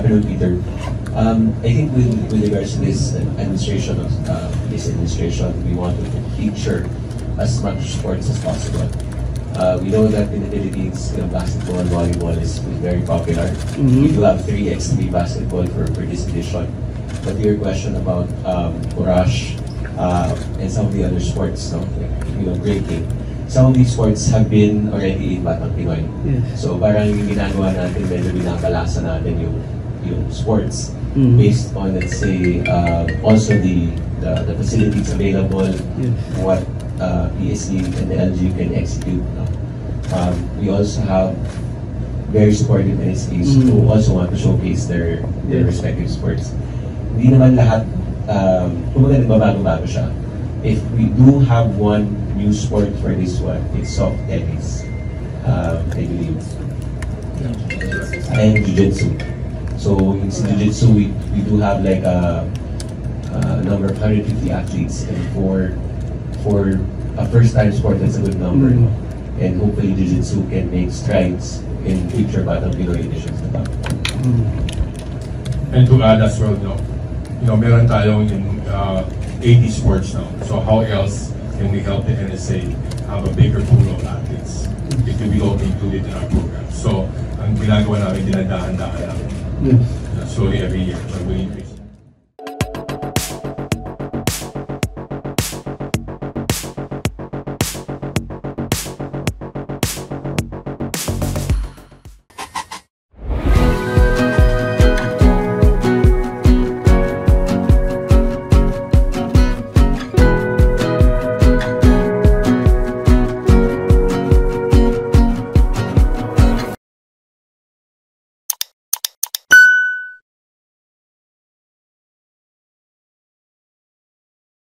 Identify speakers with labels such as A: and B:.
A: Hello, Peter. I think with regards to this administration, we want to feature as much sports as possible. We know that in the Philippines, basketball and volleyball is very popular. We do have 3x3 basketball for this edition. But your question about Courage and some of the other sports, breaking, some of these sports have been already in Batang Pinoy.
B: Yes.
A: So parang yung ginagawa natin, medyo binabalasa natin yung sports based on, let's say, also the facilities available, what PSC and the LG can execute. We also have very supportive NSAs who also want to showcase their respective sports. Hindi naman lahat, kumbaga nagbabago-bago siya. If we do have one new sport for this one, it's soft tennis, I believe, and jiu-jitsu. So in jiu-jitsu, we do have like a number of 150 athletes, and for a first-time sport, that's a good number. And hopefully jiu-jitsu can make strides in future Batang Pinoy editions na ba.
C: And to add as well, meron tayong 80 sports now. So how else can we help the NSA have a bigger pool of athletes? It will be all included in our program. So ang ginagawa namin, dinadahan-dahan namin. Slowly every year.